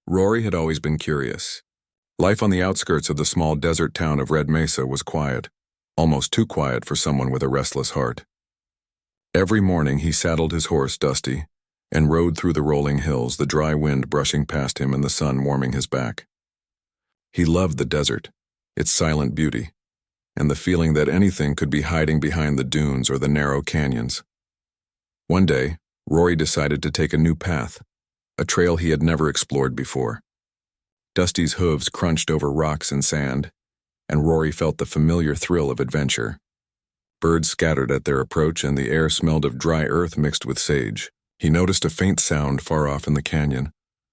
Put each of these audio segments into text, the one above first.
Rory had always been curious. Life on the outskirts of the small desert town of Red Mesa was quiet, almost too quiet for someone with a restless heart. Every morning he saddled his horse, Dusty, and rode through the rolling hills, the dry wind brushing past him and the sun warming his back. He loved the desert, its silent beauty, and the feeling that anything could be hiding behind the dunes or the narrow canyons. One day, Rory decided to take a new path, a trail he had never explored before. Dusty's hooves crunched over rocks and sand, and Rory felt the familiar thrill of adventure. Birds scattered at their approach, and the air smelled of dry earth mixed with sage. He noticed a faint sound far off in the canyon,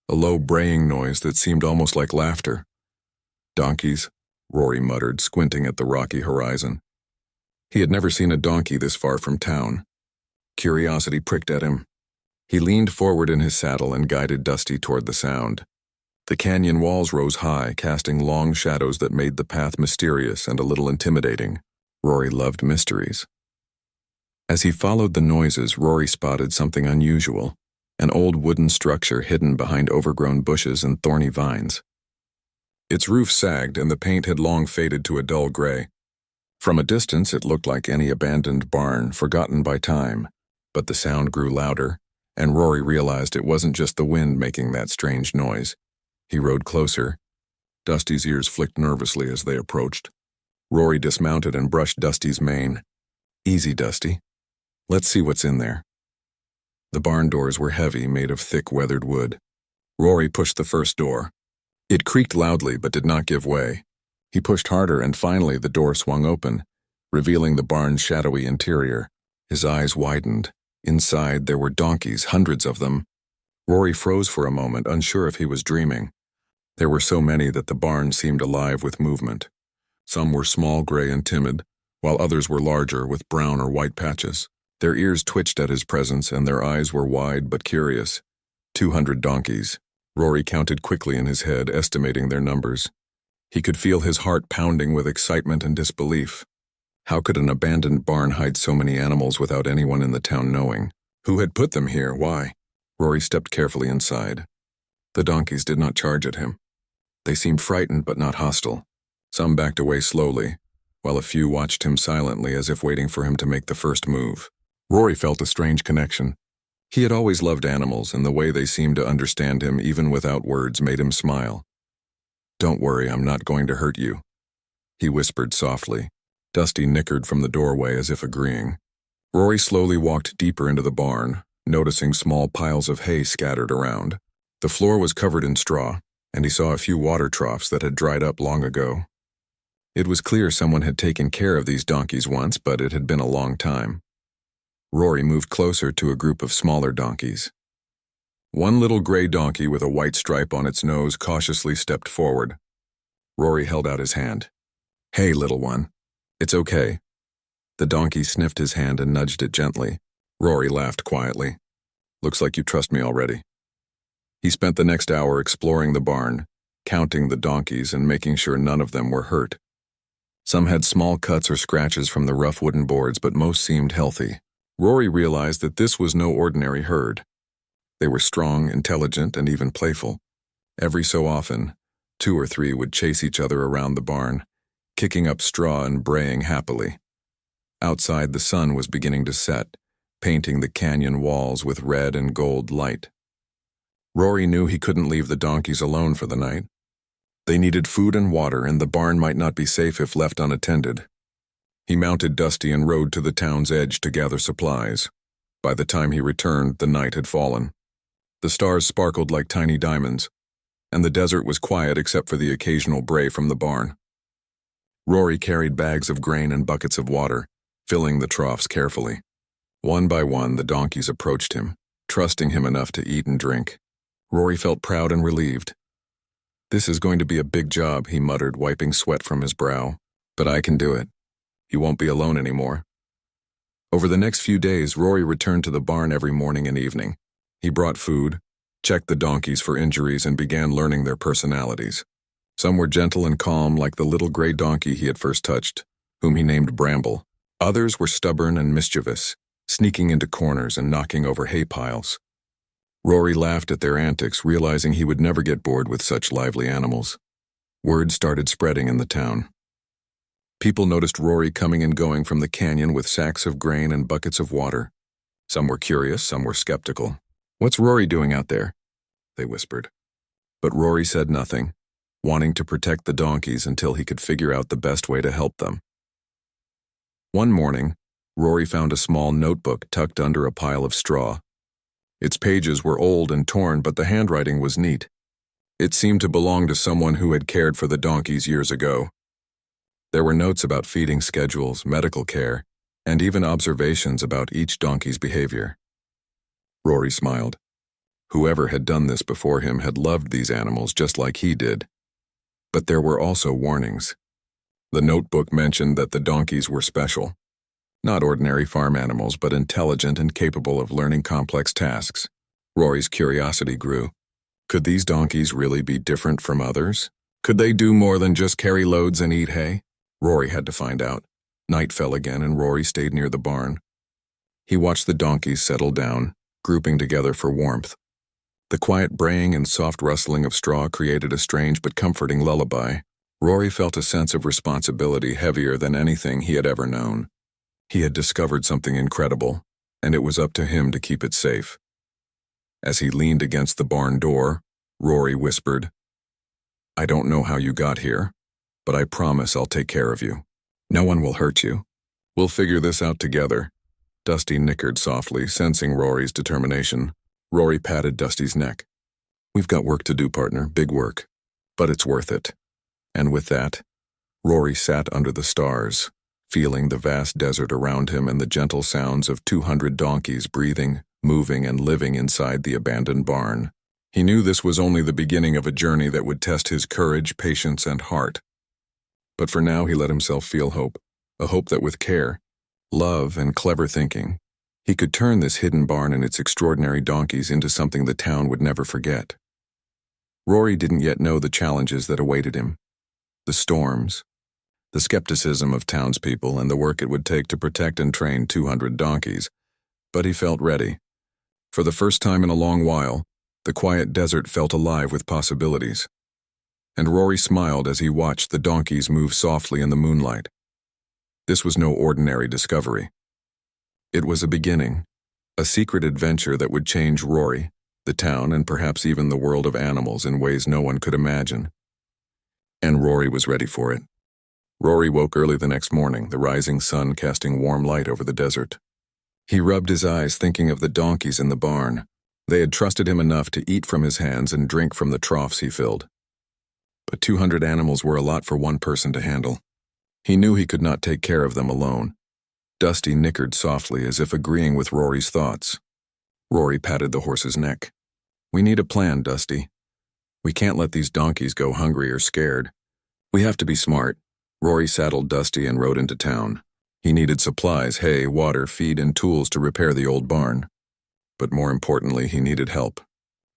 a low braying noise that seemed almost like laughter. Donkeys, Rory muttered, squinting at the rocky horizon. He had never seen a donkey this far from town. Curiosity pricked at him. He leaned forward in his saddle and guided Dusty toward the sound. The canyon walls rose high, casting long shadows that made the path mysterious and a little intimidating. Rory loved mysteries. As he followed the noises, Rory spotted something unusual, an old wooden structure hidden behind overgrown bushes and thorny vines. Its roof sagged, and the paint had long faded to a dull gray. From a distance, it looked like any abandoned barn, forgotten by time, but the sound grew louder, and Rory realized it wasn't just the wind making that strange noise. He rode closer. Dusty's ears flicked nervously as they approached. Rory dismounted and brushed Dusty's mane. "Easy, Dusty. Let's see what's in there." The barn doors were heavy, made of thick, weathered wood. Rory pushed the first door. It creaked loudly but did not give way. He pushed harder, and finally the door swung open, revealing the barn's shadowy interior. His eyes widened. Inside there were donkeys, hundreds of them. Rory froze for a moment, unsure if he was dreaming. There were so many that the barn seemed alive with movement. Some were small, gray, and timid, while others were larger, with brown or white patches. Their ears twitched at his presence, and their eyes were wide but curious. 200 donkeys. Rory counted quickly in his head, estimating their numbers. He could feel his heart pounding with excitement and disbelief. How could an abandoned barn hide so many animals without anyone in the town knowing? Who had put them here? Why? Rory stepped carefully inside. The donkeys did not charge at him. They seemed frightened but not hostile. Some backed away slowly, while a few watched him silently as if waiting for him to make the first move. Rory felt a strange connection. He had always loved animals, and the way they seemed to understand him even without words made him smile. "Don't worry, I'm not going to hurt you," he whispered softly. Dusty nickered from the doorway as if agreeing. Rory slowly walked deeper into the barn, noticing small piles of hay scattered around. The floor was covered in straw, and he saw a few water troughs that had dried up long ago. It was clear someone had taken care of these donkeys once, but it had been a long time. Rory moved closer to a group of smaller donkeys. One little gray donkey with a white stripe on its nose cautiously stepped forward. Rory held out his hand. "Hey, little one. It's okay." The donkey sniffed his hand and nudged it gently. Rory laughed quietly. "Looks like you trust me already." He spent the next hour exploring the barn, counting the donkeys and making sure none of them were hurt. Some had small cuts or scratches from the rough wooden boards, but most seemed healthy. Rory realized that this was no ordinary herd. They were strong, intelligent, and even playful. Every so often, 2 or 3 would chase each other around the barn, kicking up straw and braying happily. Outside, the sun was beginning to set, painting the canyon walls with red and gold light. Rory knew he couldn't leave the donkeys alone for the night. They needed food and water, and the barn might not be safe if left unattended. He mounted Dusty and rode to the town's edge to gather supplies. By the time he returned, the night had fallen. The stars sparkled like tiny diamonds, and the desert was quiet except for the occasional bray from the barn. Rory carried bags of grain and buckets of water, filling the troughs carefully. One by one, the donkeys approached him, trusting him enough to eat and drink. Rory felt proud and relieved. "This is going to be a big job," he muttered, wiping sweat from his brow. "But I can do it. He won't be alone anymore." Over the next few days, Rory returned to the barn every morning and evening. He brought food, checked the donkeys for injuries, and began learning their personalities. Some were gentle and calm, like the little gray donkey he had first touched, whom he named Bramble. Others were stubborn and mischievous, sneaking into corners and knocking over hay piles. Rory laughed at their antics, realizing he would never get bored with such lively animals. Word started spreading in the town. People noticed Rory coming and going from the canyon with sacks of grain and buckets of water. Some were curious, some were skeptical. "What's Rory doing out there?" they whispered. But Rory said nothing, wanting to protect the donkeys until he could figure out the best way to help them. One morning, Rory found a small notebook tucked under a pile of straw. Its pages were old and torn, but the handwriting was neat. It seemed to belong to someone who had cared for the donkeys years ago. There were notes about feeding schedules, medical care, and even observations about each donkey's behavior. Rory smiled. Whoever had done this before him had loved these animals just like he did. But there were also warnings. The notebook mentioned that the donkeys were special. Not ordinary farm animals, but intelligent and capable of learning complex tasks. Rory's curiosity grew. Could these donkeys really be different from others? Could they do more than just carry loads and eat hay? Rory had to find out. Night fell again, and Rory stayed near the barn. He watched the donkeys settle down, grouping together for warmth. The quiet braying and soft rustling of straw created a strange but comforting lullaby. Rory felt a sense of responsibility heavier than anything he had ever known. He had discovered something incredible, and it was up to him to keep it safe. As he leaned against the barn door, Rory whispered, "I don't know how you got here, but I promise I'll take care of you. No one will hurt you. We'll figure this out together." Dusty nickered softly, sensing Rory's determination. Rory patted Dusty's neck. "We've got work to do, partner, big work. But it's worth it." And with that, Rory sat under the stars, feeling the vast desert around him and the gentle sounds of 200 donkeys breathing, moving, and living inside the abandoned barn. He knew this was only the beginning of a journey that would test his courage, patience, and heart. But for now he let himself feel hope, a hope that with care, love, and clever thinking, he could turn this hidden barn and its extraordinary donkeys into something the town would never forget. Rory didn't yet know the challenges that awaited him. The storms, the skepticism of townspeople, and the work it would take to protect and train 200 donkeys. But he felt ready. For the first time in a long while, the quiet desert felt alive with possibilities. And Rory smiled as he watched the donkeys move softly in the moonlight. This was no ordinary discovery. It was a beginning, a secret adventure that would change Rory, the town, and perhaps even the world of animals in ways no one could imagine. And Rory was ready for it. Rory woke early the next morning, the rising sun casting warm light over the desert. He rubbed his eyes thinking of the donkeys in the barn. They had trusted him enough to eat from his hands and drink from the troughs he filled. But 200 animals were a lot for one person to handle. He knew he could not take care of them alone. Dusty nickered softly as if agreeing with Rory's thoughts. Rory patted the horse's neck. "We need a plan, Dusty. We can't let these donkeys go hungry or scared. We have to be smart." Rory saddled Dusty and rode into town. He needed supplies, hay, water, feed, and tools to repair the old barn. But more importantly, he needed help.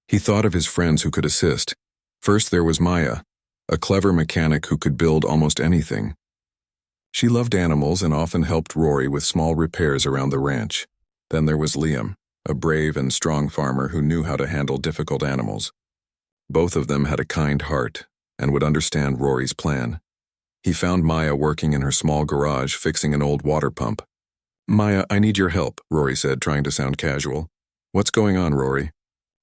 He thought of his friends who could assist. First there was Maya, a clever mechanic who could build almost anything. She loved animals and often helped Rory with small repairs around the ranch. Then there was Liam, a brave and strong farmer who knew how to handle difficult animals. Both of them had a kind heart and would understand Rory's plan. He found Maya working in her small garage fixing an old water pump. "Maya, I need your help," Rory said, trying to sound casual. "What's going on, Rory?"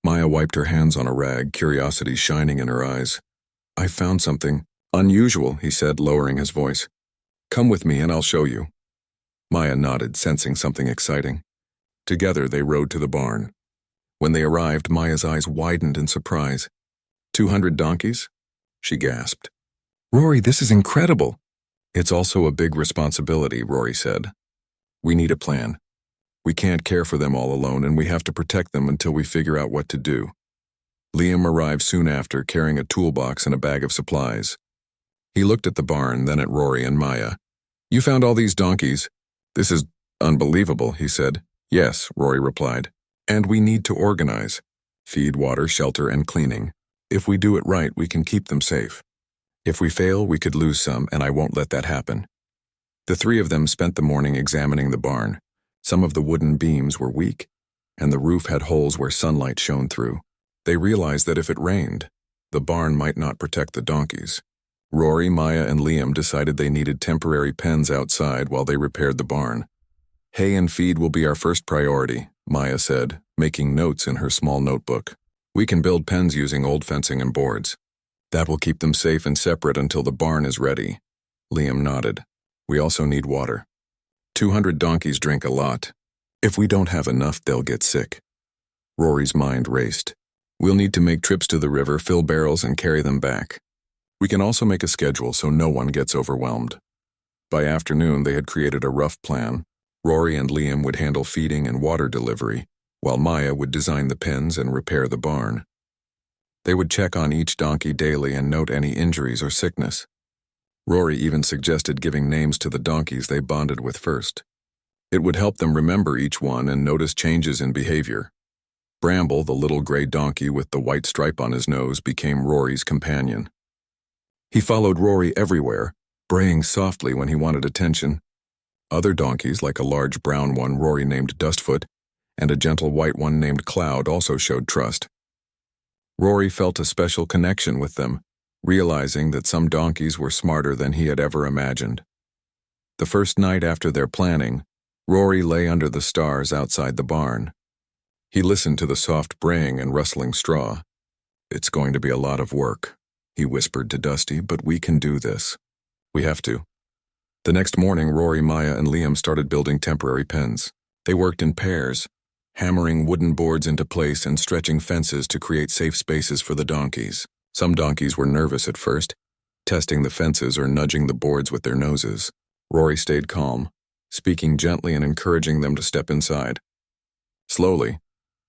Maya wiped her hands on a rag, curiosity shining in her eyes. "I found something unusual," he said, lowering his voice. "Come with me and I'll show you." Maya nodded, sensing something exciting. Together they rode to the barn. When they arrived, Maya's eyes widened in surprise. 200 donkeys? She gasped. "Rory, this is incredible." "It's also a big responsibility," Rory said. "We need a plan. We can't care for them all alone, and we have to protect them until we figure out what to do." Liam arrived soon after, carrying a toolbox and a bag of supplies. He looked at the barn, then at Rory and Maya. "You found all these donkeys? This is unbelievable," he said. "Yes," Rory replied. "And we need to organize. Feed, water, shelter, and cleaning. If we do it right, we can keep them safe. If we fail, we could lose some, and I won't let that happen." The three of them spent the morning examining the barn. Some of the wooden beams were weak, and the roof had holes where sunlight shone through. They realized that if it rained, the barn might not protect the donkeys. Rory, Maya, and Liam decided they needed temporary pens outside while they repaired the barn. "Hay and feed will be our first priority," Maya said, making notes in her small notebook. "We can build pens using old fencing and boards. That will keep them safe and separate until the barn is ready." Liam nodded. "We also need water. 200 donkeys drink a lot. If we don't have enough, they'll get sick." Rory's mind raced. "We'll need to make trips to the river, fill barrels, and carry them back. We can also make a schedule so no one gets overwhelmed." By afternoon, they had created a rough plan. Rory and Liam would handle feeding and water delivery, while Maya would design the pens and repair the barn. They would check on each donkey daily and note any injuries or sickness. Rory even suggested giving names to the donkeys they bonded with first. It would help them remember each one and notice changes in behavior. Bramble, the little gray donkey with the white stripe on his nose, became Rory's companion. He followed Rory everywhere, braying softly when he wanted attention. Other donkeys, like a large brown one Rory named Dustfoot, and a gentle white one named Cloud, also showed trust. Rory felt a special connection with them, realizing that some donkeys were smarter than he had ever imagined. The first night after their planning, Rory lay under the stars outside the barn. He listened to the soft braying and rustling straw. "It's going to be a lot of work," he whispered to Dusty, "but we can do this. We have to." The next morning, Rory, Maya, and Liam started building temporary pens. They worked in pairs, hammering wooden boards into place and stretching fences to create safe spaces for the donkeys. Some donkeys were nervous at first, testing the fences or nudging the boards with their noses. Rory stayed calm, speaking gently and encouraging them to step inside. Slowly,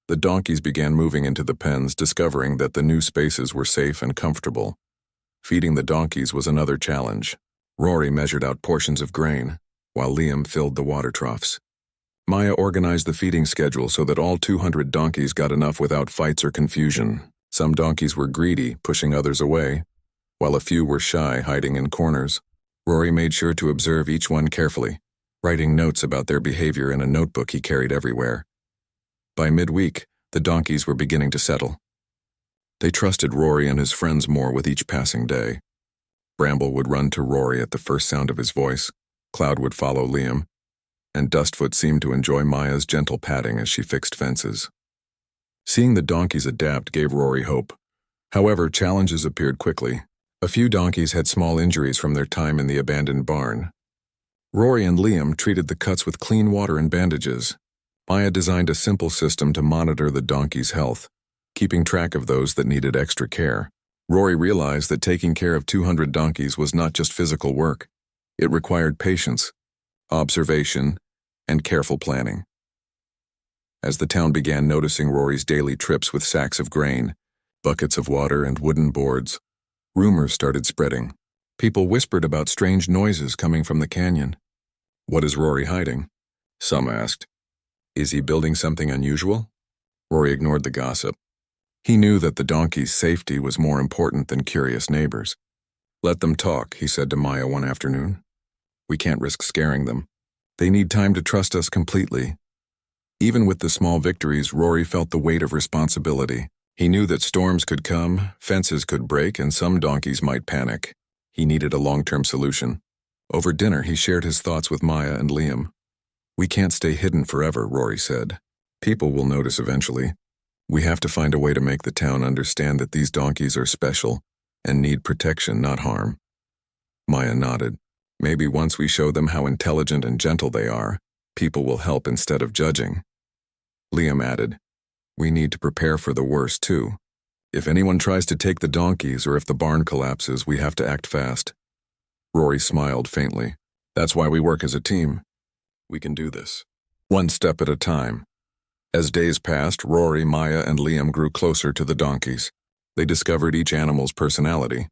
the donkeys began moving into the pens, discovering that the new spaces were safe and comfortable. Feeding the donkeys was another challenge. Rory measured out portions of grain, while Liam filled the water troughs. Maya organized the feeding schedule so that all 200 donkeys got enough without fights or confusion. Some donkeys were greedy, pushing others away, while a few were shy, hiding in corners. Rory made sure to observe each one carefully, writing notes about their behavior in a notebook he carried everywhere. By midweek, the donkeys were beginning to settle. They trusted Rory and his friends more with each passing day. Bramble would run to Rory at the first sound of his voice, Cloud would follow Liam, and Dustfoot seemed to enjoy Maya's gentle patting as she fixed fences. Seeing the donkeys adapt gave Rory hope. However, challenges appeared quickly. A few donkeys had small injuries from their time in the abandoned barn. Rory and Liam treated the cuts with clean water and bandages. Maya designed a simple system to monitor the donkeys' health, keeping track of those that needed extra care. Rory realized that taking care of 200 donkeys was not just physical work. It required patience, observation, and careful planning. As the town began noticing Rory's daily trips with sacks of grain, buckets of water, and wooden boards, rumors started spreading. People whispered about strange noises coming from the canyon. "What is Rory hiding?" some asked. "Is he building something unusual?" Rory ignored the gossip. He knew that the donkeys' safety was more important than curious neighbors. "Let them talk," he said to Maya one afternoon. "We can't risk scaring them. They need time to trust us completely." Even with the small victories, Rory felt the weight of responsibility. He knew that storms could come, fences could break, and some donkeys might panic. He needed a long-term solution. Over dinner, he shared his thoughts with Maya and Liam. "We can't stay hidden forever," Rory said. "People will notice eventually. We have to find a way to make the town understand that these donkeys are special and need protection, not harm." Maya nodded. "Maybe once we show them how intelligent and gentle they are, people will help instead of judging." Liam added, "We need to prepare for the worst, too. If anyone tries to take the donkeys or if the barn collapses, we have to act fast." Rory smiled faintly. "That's why we work as a team. We can do this, one step at a time." As days passed, Rory, Maya, and Liam grew closer to the donkeys. They discovered each animal's personality.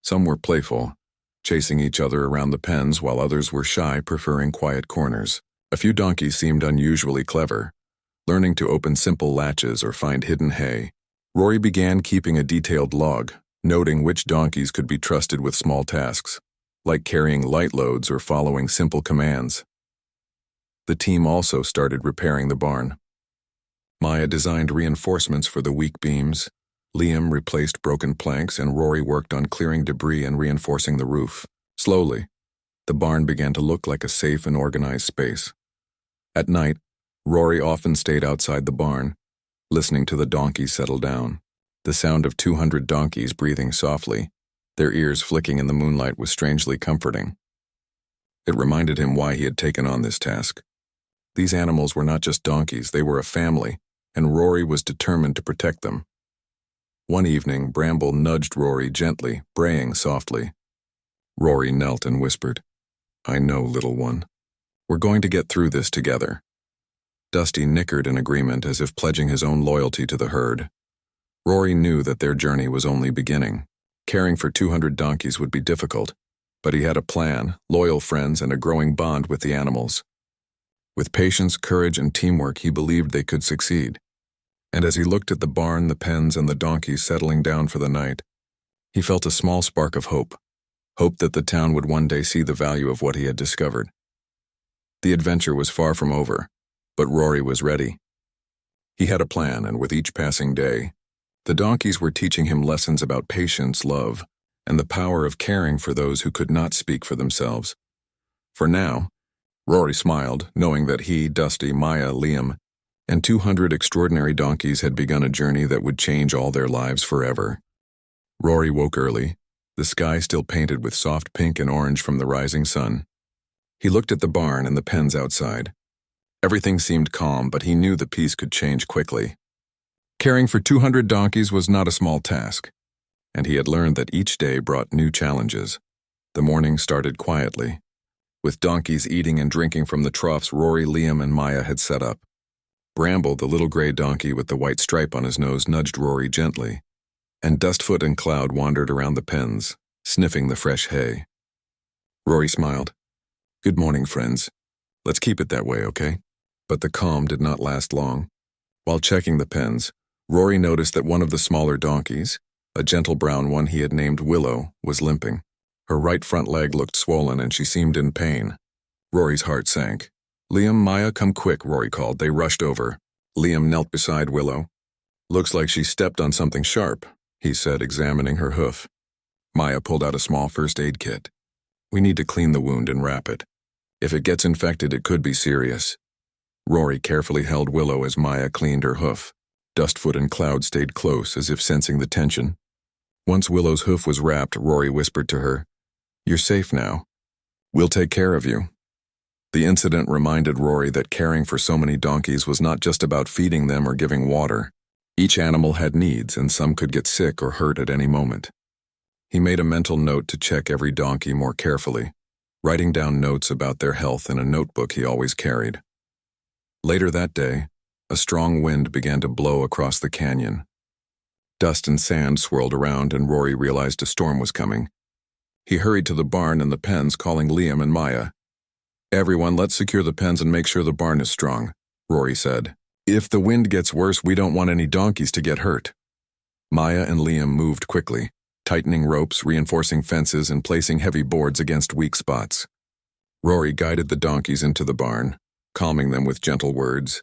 Some were playful, chasing each other around the pens, while others were shy, preferring quiet corners. A few donkeys seemed unusually clever, learning to open simple latches or find hidden hay. Rory began keeping a detailed log, noting which donkeys could be trusted with small tasks, like carrying light loads or following simple commands. The team also started repairing the barn. Maya designed reinforcements for the weak beams. Liam replaced broken planks, and Rory worked on clearing debris and reinforcing the roof. Slowly, the barn began to look like a safe and organized space. At night, Rory often stayed outside the barn, listening to the donkeys settle down. The sound of 200 donkeys breathing softly, their ears flicking in the moonlight, was strangely comforting. It reminded him why he had taken on this task. These animals were not just donkeys, they were a family, and Rory was determined to protect them. One evening, Bramble nudged Rory gently, braying softly. Rory knelt and whispered, "I know, little one. We're going to get through this together." Dusty nickered in agreement, as if pledging his own loyalty to the herd. Rory knew that their journey was only beginning. Caring for 200 donkeys would be difficult, but he had a plan, loyal friends, and a growing bond with the animals. With patience, courage, and teamwork, he believed they could succeed. And as he looked at the barn, the pens, and the donkeys settling down for the night, he felt a small spark of hope. Hope that the town would one day see the value of what he had discovered. The adventure was far from over, but Rory was ready. He had a plan, and with each passing day, the donkeys were teaching him lessons about patience, love, and the power of caring for those who could not speak for themselves. For now, Rory smiled, knowing that he, Dusty, Maya, Liam, and 200 extraordinary donkeys had begun a journey that would change all their lives forever. Rory woke early, the sky still painted with soft pink and orange from the rising sun. He looked at the barn and the pens outside. Everything seemed calm, but he knew the peace could change quickly. Caring for 200 donkeys was not a small task, and he had learned that each day brought new challenges. The morning started quietly, with donkeys eating and drinking from the troughs Rory, Liam, and Maya had set up. Bramble, the little gray donkey with the white stripe on his nose, nudged Rory gently, and Dustfoot and Cloud wandered around the pens, sniffing the fresh hay. Rory smiled. "Good morning, friends. Let's keep it that way, okay?" But the calm did not last long. While checking the pens, Rory noticed that one of the smaller donkeys, a gentle brown one he had named Willow, was limping. Her right front leg looked swollen and she seemed in pain. Rory's heart sank. "Liam, Maya, come quick," Rory called. They rushed over. Liam knelt beside Willow. "Looks like she stepped on something sharp," he said, examining her hoof. Maya pulled out a small first aid kit. "We need to clean the wound and wrap it. If it gets infected, it could be serious." Rory carefully held Willow as Maya cleaned her hoof. Dustfoot and Cloud stayed close, as if sensing the tension. Once Willow's hoof was wrapped, Rory whispered to her, "You're safe now. We'll take care of you." The incident reminded Rory that caring for so many donkeys was not just about feeding them or giving water. Each animal had needs, and some could get sick or hurt at any moment. He made a mental note to check every donkey more carefully, writing down notes about their health in a notebook he always carried. Later that day, a strong wind began to blow across the canyon. Dust and sand swirled around, and Rory realized a storm was coming. He hurried to the barn and the pens, calling Liam and Maya. "Everyone, let's secure the pens and make sure the barn is strong," Rory said. "If the wind gets worse, we don't want any donkeys to get hurt." Maya and Liam moved quickly, tightening ropes, reinforcing fences, and placing heavy boards against weak spots. Rory guided the donkeys into the barn, calming them with gentle words.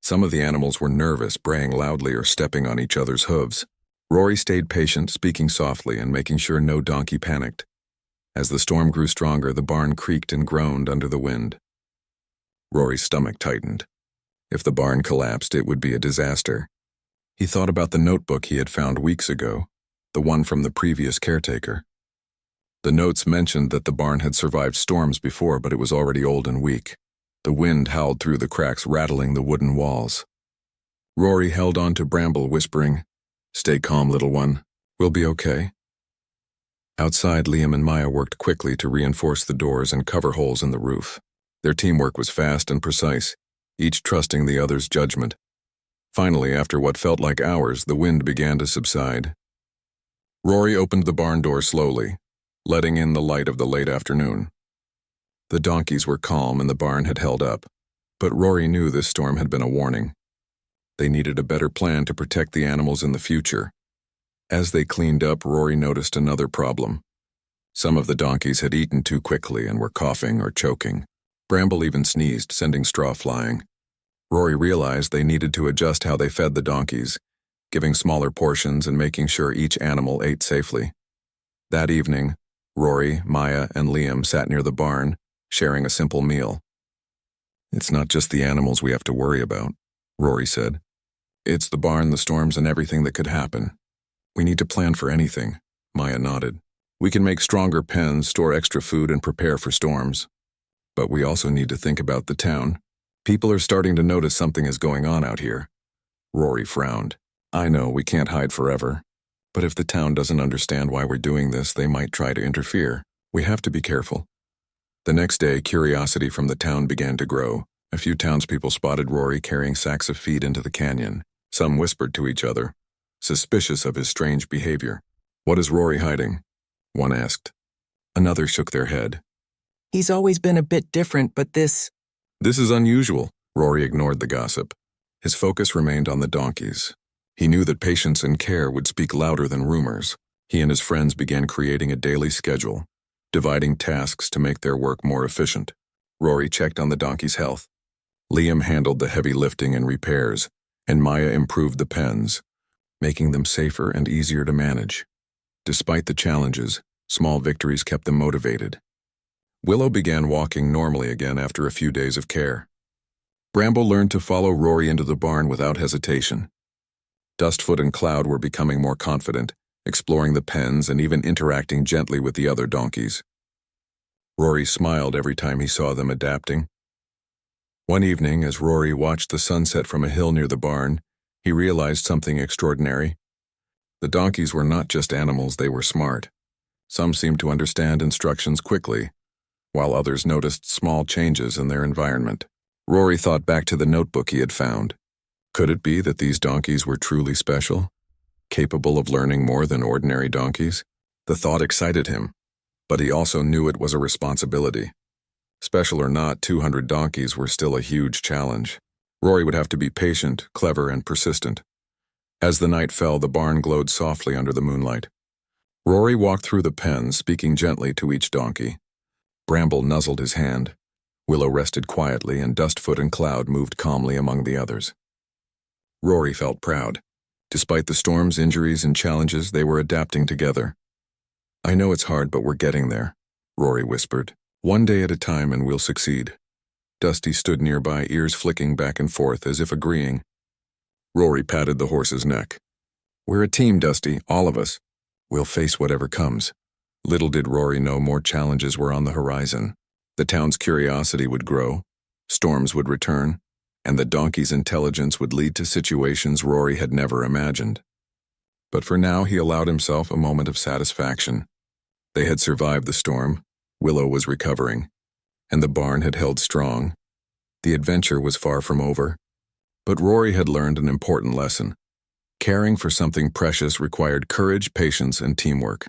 Some of the animals were nervous, braying loudly or stepping on each other's hooves. Rory stayed patient, speaking softly and making sure no donkey panicked. As the storm grew stronger, the barn creaked and groaned under the wind. Rory's stomach tightened. If the barn collapsed, it would be a disaster. He thought about the notebook he had found weeks ago, the one from the previous caretaker. The notes mentioned that the barn had survived storms before, but it was already old and weak. The wind howled through the cracks, rattling the wooden walls. Rory held on to Bramble, whispering, "Stay calm, little one. We'll be okay." Outside, Liam and Maya worked quickly to reinforce the doors and cover holes in the roof. Their teamwork was fast and precise, each trusting the other's judgment. Finally, after what felt like hours, the wind began to subside. Rory opened the barn door slowly, letting in the light of the late afternoon. The donkeys were calm and the barn had held up, but Rory knew this storm had been a warning. They needed a better plan to protect the animals in the future. As they cleaned up, Rory noticed another problem. Some of the donkeys had eaten too quickly and were coughing or choking. Bramble even sneezed, sending straw flying. Rory realized they needed to adjust how they fed the donkeys, giving smaller portions and making sure each animal ate safely. That evening, Rory, Maya, and Liam sat near the barn, sharing a simple meal. "It's not just the animals we have to worry about," Rory said. "It's the barn, the storms, and everything that could happen. We need to plan for anything," Maya nodded. "We can make stronger pens, store extra food, and prepare for storms. But we also need to think about the town. People are starting to notice something is going on out here." Rory frowned. "I know we can't hide forever. But if the town doesn't understand why we're doing this, they might try to interfere. We have to be careful." The next day, curiosity from the town began to grow. A few townspeople spotted Rory carrying sacks of feed into the canyon. Some whispered to each other, suspicious of his strange behavior. "What is Rory hiding?" one asked. Another shook their head. "He's always been a bit different, but this "This is unusual." Rory ignored the gossip. His focus remained on the donkeys. He knew that patience and care would speak louder than rumors. He and his friends began creating a daily schedule, dividing tasks to make their work more efficient. Rory checked on the donkeys' health. Liam handled the heavy lifting and repairs, and Maya improved the pens, making them safer and easier to manage. Despite the challenges, small victories kept them motivated. Willow began walking normally again after a few days of care. Bramble learned to follow Rory into the barn without hesitation. Dustfoot and Cloud were becoming more confident, exploring the pens and even interacting gently with the other donkeys. Rory smiled every time he saw them adapting. One evening, as Rory watched the sunset from a hill near the barn, he realized something extraordinary. The donkeys were not just animals, they were smart. Some seemed to understand instructions quickly, while others noticed small changes in their environment. Rory thought back to the notebook he had found. Could it be that these donkeys were truly special, capable of learning more than ordinary donkeys? The thought excited him, but he also knew it was a responsibility. Special or not, 200 donkeys were still a huge challenge. Rory would have to be patient, clever, and persistent. As the night fell, the barn glowed softly under the moonlight. Rory walked through the pens, speaking gently to each donkey. Bramble nuzzled his hand. Willow rested quietly, and Dustfoot and Cloud moved calmly among the others. Rory felt proud. Despite the storms, injuries, and challenges, they were adapting together. "I know it's hard, but we're getting there," Rory whispered. "One day at a time and we'll succeed." Dusty stood nearby, ears flicking back and forth as if agreeing. Rory patted the horse's neck. "We're a team, Dusty, all of us. We'll face whatever comes." Little did Rory know more challenges were on the horizon. The town's curiosity would grow, storms would return, and the donkey's intelligence would lead to situations Rory had never imagined. But for now, he allowed himself a moment of satisfaction. They had survived the storm, Willow was recovering, and the barn had held strong. The adventure was far from over, but Rory had learned an important lesson. Caring for something precious required courage, patience, and teamwork.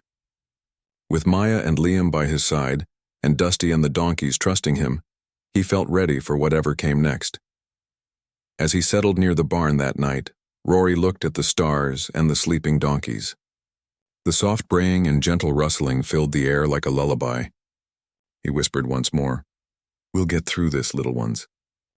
With Maya and Liam by his side, and Dusty and the donkeys trusting him, he felt ready for whatever came next. As he settled near the barn that night, Rory looked at the stars and the sleeping donkeys. The soft braying and gentle rustling filled the air like a lullaby. He whispered once more, "We'll get through this, little ones.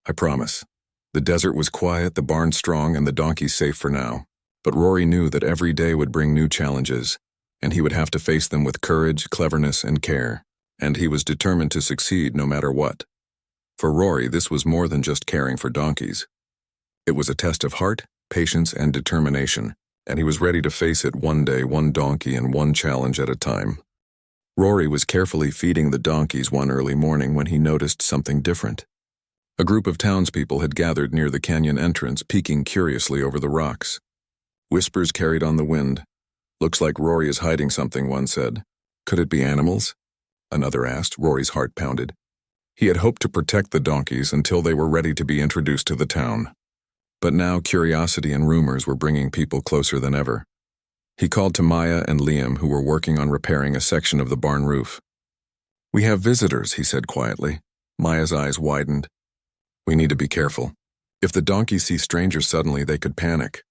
I promise." The desert was quiet, the barn strong, and the donkeys safe for now. But Rory knew that every day would bring new challenges, and he would have to face them with courage, cleverness, and care. And he was determined to succeed no matter what. For Rory, this was more than just caring for donkeys. It was a test of heart, patience, and determination, and he was ready to face it one day, one donkey, and one challenge at a time. Rory was carefully feeding the donkeys one early morning when he noticed something different. A group of townspeople had gathered near the canyon entrance, peeking curiously over the rocks. Whispers carried on the wind. "Looks like Rory is hiding something," one said. "Could it be animals?" another asked. Rory's heart pounded. He had hoped to protect the donkeys until they were ready to be introduced to the town. But now curiosity and rumors were bringing people closer than ever. He called to Maya and Liam, who were working on repairing a section of the barn roof. "We have visitors," he said quietly. Maya's eyes widened. "We need to be careful. If the donkeys see strangers suddenly, they could panic."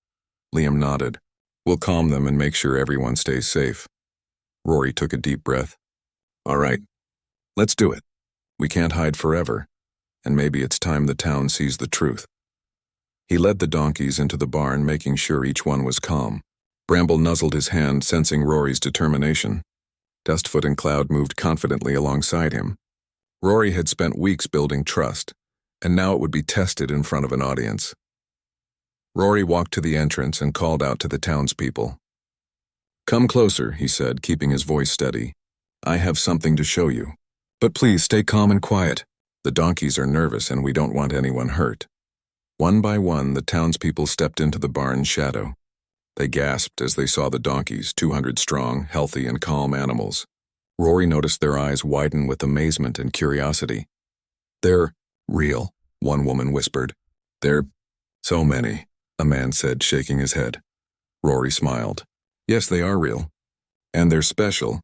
Liam nodded. "We'll calm them and make sure everyone stays safe." Rory took a deep breath. "All right, let's do it. We can't hide forever, and maybe it's time the town sees the truth." He led the donkeys into the barn, making sure each one was calm. Bramble nuzzled his hand, sensing Rory's determination. Dustfoot and Cloud moved confidently alongside him. Rory had spent weeks building trust, and now it would be tested in front of an audience. Rory walked to the entrance and called out to the townspeople. "Come closer," he said, keeping his voice steady. "I have something to show you. But please stay calm and quiet. The donkeys are nervous and we don't want anyone hurt." One by one, the townspeople stepped into the barn's shadow. They gasped as they saw the donkeys, 200 strong, healthy and calm animals. Rory noticed their eyes widen with amazement and curiosity. "They're real," one woman whispered. "They're so many," a man said, shaking his head. Rory smiled. "Yes, they are real. And they're special.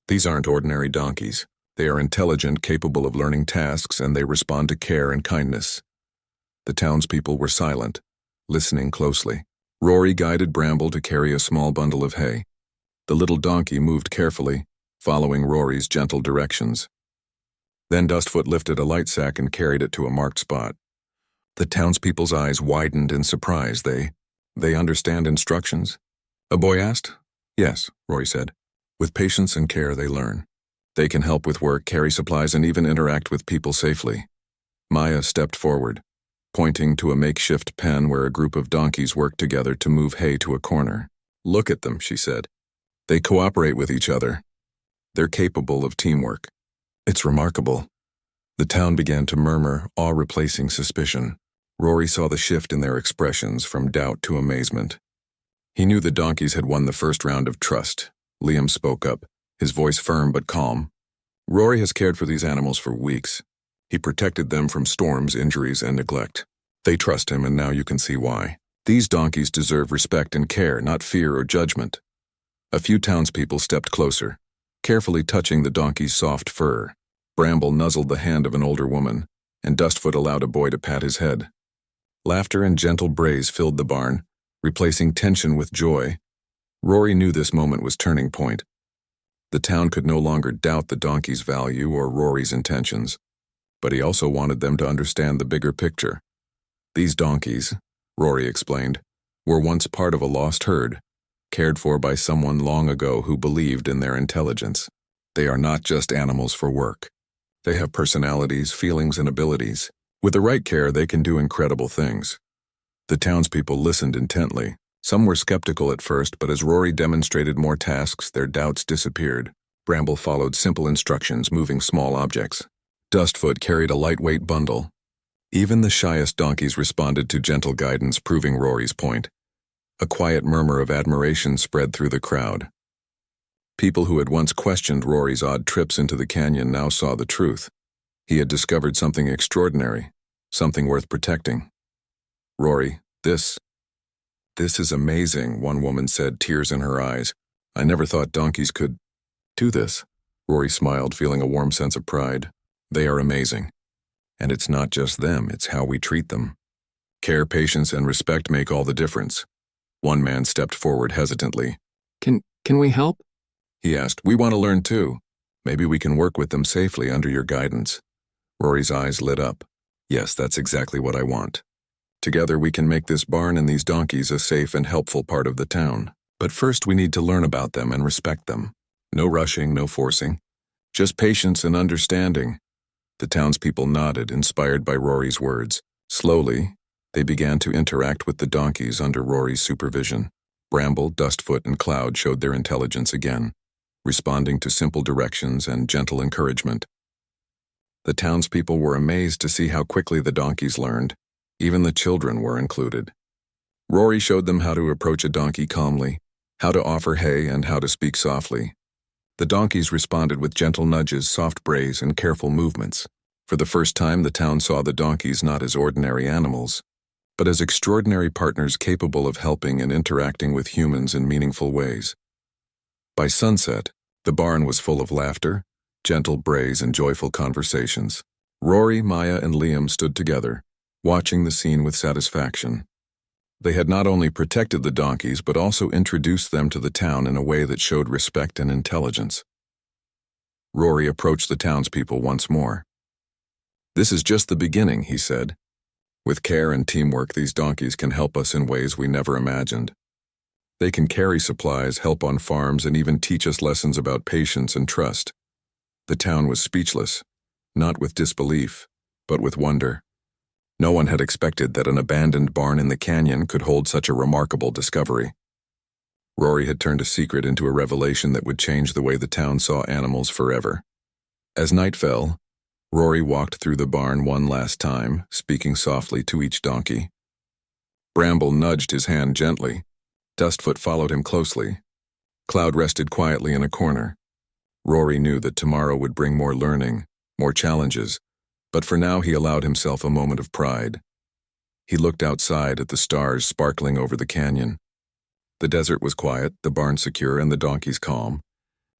These aren't ordinary donkeys. They are intelligent, capable of learning tasks, and they respond to care and kindness." The townspeople were silent, listening closely. Rory guided Bramble to carry a small bundle of hay. The little donkey moved carefully, following Rory's gentle directions. Then Dustfoot lifted a light sack and carried it to a marked spot. The townspeople's eyes widened in surprise. They understand instructions?" a boy asked. "Yes," Rory said. "With patience and care they learn. They can help with work, carry supplies, and even interact with people safely." Maya stepped forward, pointing to a makeshift pen where a group of donkeys worked together to move hay to a corner. "Look at them," she said. "They cooperate with each other. They're capable of teamwork. It's remarkable." The town began to murmur, awe replacing suspicion. Rory saw the shift in their expressions from doubt to amazement. He knew the donkeys had won the first round of trust. Liam spoke up, his voice firm but calm. "Rory has cared for these animals for weeks. He protected them from storms, injuries, and neglect. They trust him, and now you can see why. These donkeys deserve respect and care, not fear or judgment." A few townspeople stepped closer, carefully touching the donkey's soft fur. Bramble nuzzled the hand of an older woman, and Dustfoot allowed a boy to pat his head. Laughter and gentle brays filled the barn, replacing tension with joy. Rory knew this moment was turning point. The town could no longer doubt the donkey's value or Rory's intentions, but he also wanted them to understand the bigger picture. These donkeys, Rory explained, were once part of a lost herd, cared for by someone long ago who believed in their intelligence. They are not just animals for work. They have personalities, feelings, and abilities. With the right care, they can do incredible things. The townspeople listened intently. Some were skeptical at first, but as Rory demonstrated more tasks, their doubts disappeared. Bramble followed simple instructions, moving small objects. Dustfoot carried a lightweight bundle. Even the shyest donkeys responded to gentle guidance, proving Rory's point. A quiet murmur of admiration spread through the crowd. People who had once questioned Rory's odd trips into the canyon now saw the truth. He had discovered something extraordinary, something worth protecting. "Rory, this is amazing," one woman said, tears in her eyes. "I never thought donkeys could do this." Rory smiled, feeling a warm sense of pride. "They are amazing. And it's not just them, it's how we treat them. Care, patience, and respect make all the difference." One man stepped forward hesitantly. Can we help?" he asked. "We want to learn too. Maybe we can work with them safely under your guidance." Rory's eyes lit up. "Yes, that's exactly what I want. Together we can make this barn and these donkeys a safe and helpful part of the town. But first we need to learn about them and respect them. No rushing, no forcing. Just patience and understanding." The townspeople nodded, inspired by Rory's words. Slowly, they began to interact with the donkeys under Rory's supervision. Bramble, Dustfoot, and Cloud showed their intelligence again, responding to simple directions and gentle encouragement. The townspeople were amazed to see how quickly the donkeys learned. Even the children were included. Rory showed them how to approach a donkey calmly, how to offer hay, and how to speak softly. The donkeys responded with gentle nudges, soft brays, and careful movements. For the first time, the town saw the donkeys not as ordinary animals, but as extraordinary partners capable of helping and interacting with humans in meaningful ways. By sunset, the barn was full of laughter, gentle brays, and joyful conversations. Rory, Maya, and Liam stood together, watching the scene with satisfaction. They had not only protected the donkeys, but also introduced them to the town in a way that showed respect and intelligence. Rory approached the townspeople once more. "This is just the beginning," he said. With care and teamwork, these donkeys can help us in ways we never imagined. They can carry supplies, help on farms, and even teach us lessons about patience and trust. The town was speechless, not with disbelief, but with wonder. No one had expected that an abandoned barn in the canyon could hold such a remarkable discovery. Rory had turned a secret into a revelation that would change the way the town saw animals forever. As night fell, Rory walked through the barn one last time, speaking softly to each donkey. Bramble nudged his hand gently. Dustfoot followed him closely. Cloud rested quietly in a corner. Rory knew that tomorrow would bring more learning, more challenges, but for now he allowed himself a moment of pride. He looked outside at the stars sparkling over the canyon. The desert was quiet, the barn secure, and the donkeys calm.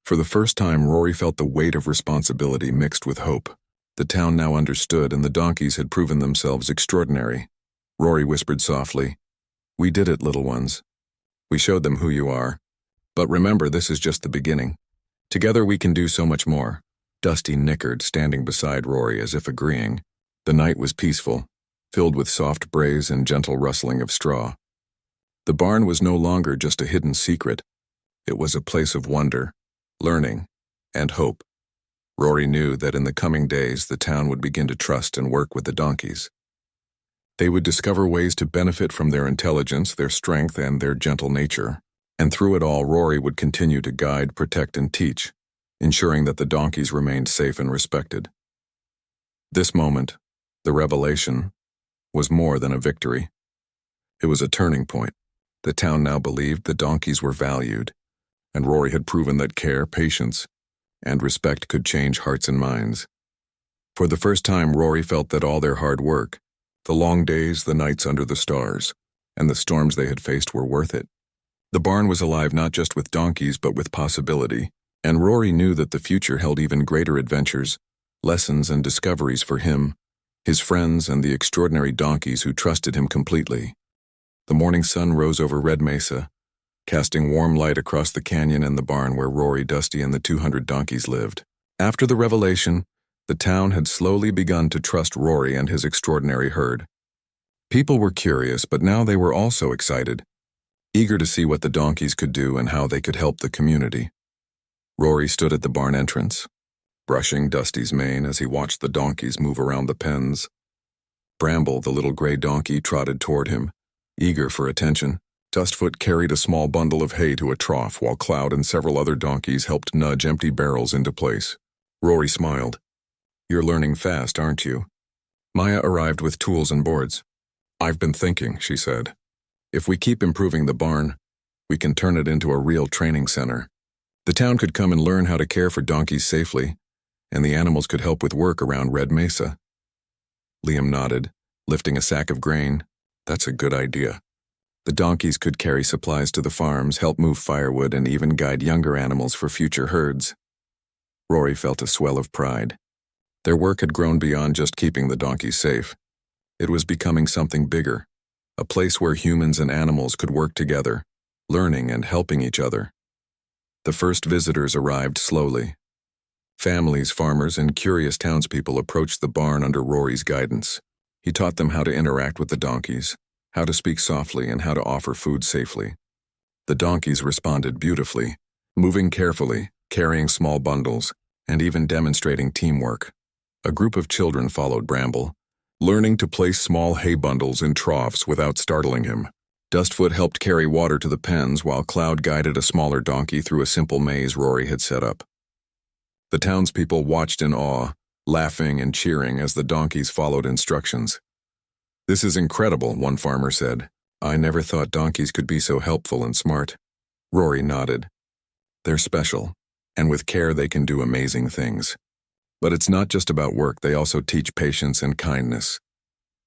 For the first time, Rory felt the weight of responsibility mixed with hope. The town now understood, and the donkeys had proven themselves extraordinary. Rory whispered softly, "We did it, little ones. We showed them who you are. But remember, this is just the beginning. Together we can do so much more." Dusty nickered, standing beside Rory as if agreeing. The night was peaceful, filled with soft brays and gentle rustling of straw. The barn was no longer just a hidden secret. It was a place of wonder, learning, and hope. Rory knew that in the coming days the town would begin to trust and work with the donkeys. They would discover ways to benefit from their intelligence, their strength, and their gentle nature. And through it all, Rory would continue to guide, protect, and teach, ensuring that the donkeys remained safe and respected. This moment, the revelation, was more than a victory. It was a turning point. The town now believed the donkeys were valued, and Rory had proven that care, patience, and respect could change hearts and minds. For the first time, Rory felt that all their hard work, the long days, the nights under the stars, and the storms they had faced were worth it. The barn was alive not just with donkeys but with possibility, and Rory knew that the future held even greater adventures, lessons and discoveries for him, his friends, and the extraordinary donkeys who trusted him completely. The morning sun rose over Red Mesa, casting warm light across the canyon and the barn where Rory, Dusty, and the 200 donkeys lived. After the revelation, the town had slowly begun to trust Rory and his extraordinary herd. People were curious, but now they were also excited, eager to see what the donkeys could do and how they could help the community. Rory stood at the barn entrance, brushing Dusty's mane as he watched the donkeys move around the pens. Bramble, the little gray donkey, trotted toward him, eager for attention. Dustfoot carried a small bundle of hay to a trough, while Cloud and several other donkeys helped nudge empty barrels into place. Rory smiled. "You're learning fast, aren't you?" Maya arrived with tools and boards. "I've been thinking," she said. "If we keep improving the barn, we can turn it into a real training center. The town could come and learn how to care for donkeys safely, and the animals could help with work around Red Mesa." Liam nodded, lifting a sack of grain. "That's a good idea." The donkeys could carry supplies to the farms, help move firewood, and even guide younger animals for future herds. Rory felt a swell of pride. Their work had grown beyond just keeping the donkeys safe. It was becoming something bigger, a place where humans and animals could work together, learning and helping each other. The first visitors arrived slowly. Families, farmers, and curious townspeople approached the barn under Rory's guidance. He taught them how to interact with the donkeys, how to speak softly, and how to offer food safely. The donkeys responded beautifully, moving carefully, carrying small bundles, and even demonstrating teamwork. A group of children followed Bramble, learning to place small hay bundles in troughs without startling him. Dustfoot helped carry water to the pens, while Cloud guided a smaller donkey through a simple maze Rory had set up. The townspeople watched in awe, laughing and cheering as the donkeys followed instructions. "This is incredible," one farmer said. "I never thought donkeys could be so helpful and smart." Rory nodded. "They're special, and with care they can do amazing things. But it's not just about work, they also teach patience and kindness."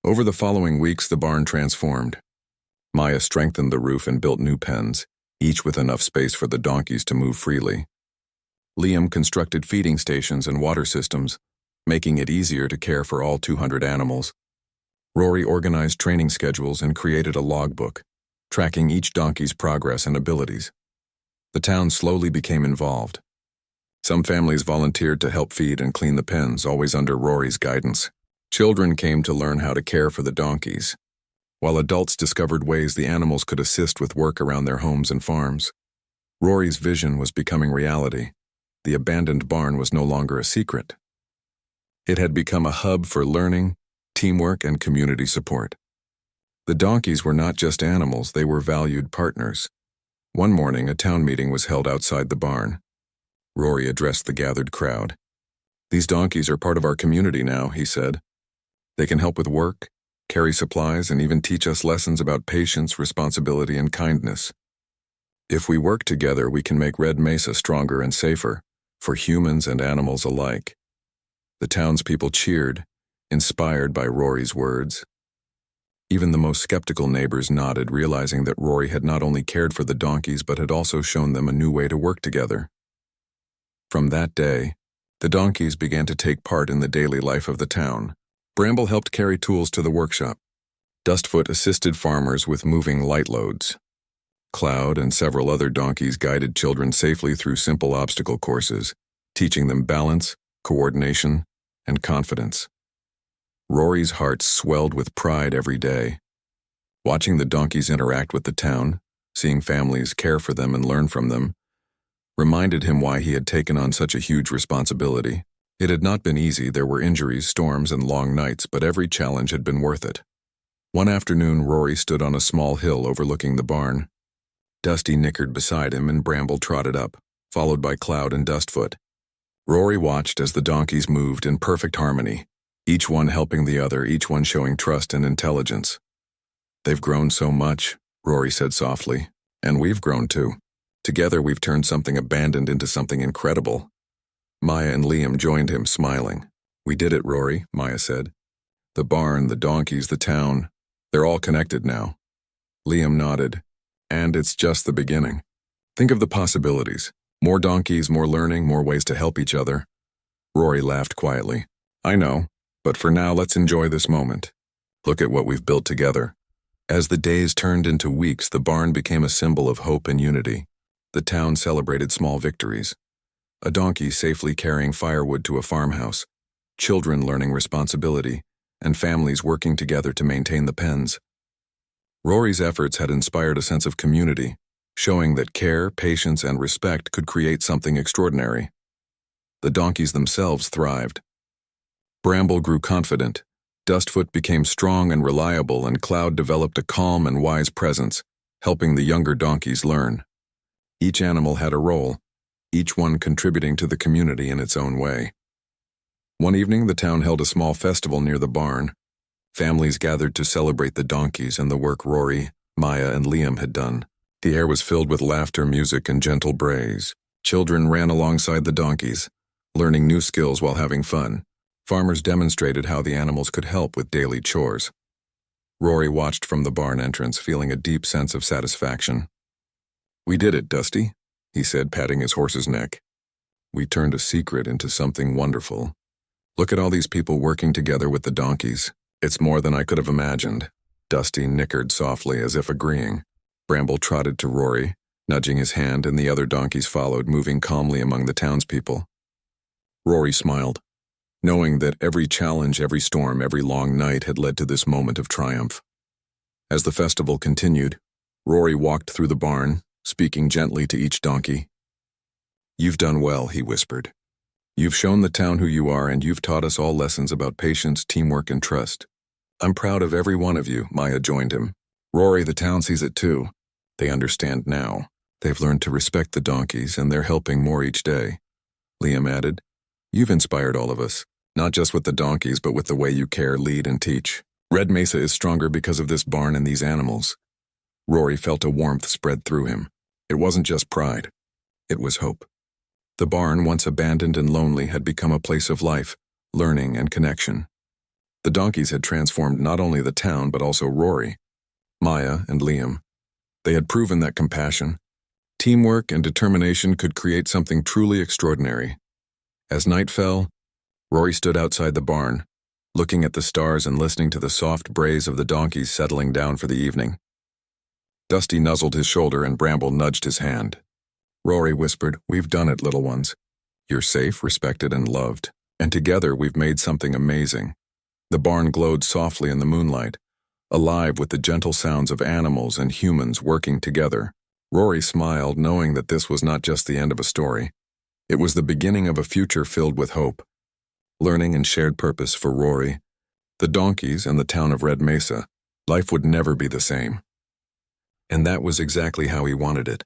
Over the following weeks, the barn transformed. Maya strengthened the roof and built new pens, each with enough space for the donkeys to move freely. Liam constructed feeding stations and water systems, making it easier to care for all 200 animals. Rory organized training schedules and created a logbook, tracking each donkey's progress and abilities. The town slowly became involved. Some families volunteered to help feed and clean the pens, always under Rory's guidance. Children came to learn how to care for the donkeys, while adults discovered ways the animals could assist with work around their homes and farms. Rory's vision was becoming reality. The abandoned barn was no longer a secret. It had become a hub for learning, teamwork, and community support. The donkeys were not just animals, they were valued partners. One morning, a town meeting was held outside the barn. Rory addressed the gathered crowd. "These donkeys are part of our community now," he said. "They can help with work, carry supplies, and even teach us lessons about patience, responsibility, and kindness. If we work together, we can make Red Mesa stronger and safer, for humans and animals alike." The townspeople cheered, inspired by Rory's words. Even the most skeptical neighbors nodded, realizing that Rory had not only cared for the donkeys but had also shown them a new way to work together. From that day, the donkeys began to take part in the daily life of the town. Bramble helped carry tools to the workshop. Dustfoot assisted farmers with moving light loads. Cloud and several other donkeys guided children safely through simple obstacle courses, teaching them balance, coordination, and confidence. Rory's heart swelled with pride every day. Watching the donkeys interact with the town, seeing families care for them and learn from them, reminded him why he had taken on such a huge responsibility. It had not been easy. There were injuries, storms, and long nights, but every challenge had been worth it. One afternoon, Rory stood on a small hill overlooking the barn. Dusty nickered beside him and Bramble trotted up, followed by Cloud and Dustfoot. Rory watched as the donkeys moved in perfect harmony, each one helping the other, each one showing trust and intelligence. "They've grown so much," Rory said softly, "and we've grown too. Together we've turned something abandoned into something incredible." Maya and Liam joined him, smiling. "We did it, Rory," Maya said. "The barn, the donkeys, the town, they're all connected now." Liam nodded. "And it's just the beginning. Think of the possibilities. More donkeys, more learning, more ways to help each other." Rory laughed quietly. "I know, but for now let's enjoy this moment. Look at what we've built together." As the days turned into weeks, the barn became a symbol of hope and unity. The town celebrated small victories. A donkey safely carrying firewood to a farmhouse, children learning responsibility, and families working together to maintain the pens. Rory's efforts had inspired a sense of community, showing that care, patience, and respect could create something extraordinary. The donkeys themselves thrived. Bramble grew confident, Dustfoot became strong and reliable, and Cloud developed a calm and wise presence, helping the younger donkeys learn. Each animal had a role, each one contributing to the community in its own way. One evening, the town held a small festival near the barn. Families gathered to celebrate the donkeys and the work Rory, Maya, and Liam had done. The air was filled with laughter, music, and gentle brays. Children ran alongside the donkeys, learning new skills while having fun. Farmers demonstrated how the animals could help with daily chores. Rory watched from the barn entrance, feeling a deep sense of satisfaction. "We did it, Dusty," he said, patting his horse's neck. "We turned a secret into something wonderful. Look at all these people working together with the donkeys. It's more than I could have imagined." Dusty nickered softly as if agreeing. Bramble trotted to Rory, nudging his hand, and the other donkeys followed, moving calmly among the townspeople. Rory smiled, knowing that every challenge, every storm, every long night had led to this moment of triumph. As the festival continued, Rory walked through the barn, speaking gently to each donkey. "You've done well," he whispered. "You've shown the town who you are, and you've taught us all lessons about patience, teamwork, and trust. I'm proud of every one of you," Maya joined him. "Rory, the town sees it too. They understand now. They've learned to respect the donkeys, and they're helping more each day." Liam added, "You've inspired all of us, not just with the donkeys, but with the way you care, lead, and teach. Red Mesa is stronger because of this barn and these animals." Rory felt a warmth spread through him. It wasn't just pride. It was hope. The barn, once abandoned and lonely, had become a place of life, learning, and connection. The donkeys had transformed not only the town, but also Rory, Maya, and Liam. They had proven that compassion, teamwork, and determination could create something truly extraordinary. As night fell, Rory stood outside the barn, looking at the stars and listening to the soft brays of the donkeys settling down for the evening. Dusty nuzzled his shoulder and Bramble nudged his hand. Rory whispered, "We've done it, little ones. You're safe, respected, and loved. And together we've made something amazing. The barn glowed softly in the moonlight, alive with the gentle sounds of animals and humans working together. Rory smiled, knowing that this was not just the end of a story. It was the beginning of a future filled with hope, learning and shared purpose for Rory, the donkeys, and the town of Red Mesa. Life would never be the same. And that was exactly how he wanted it.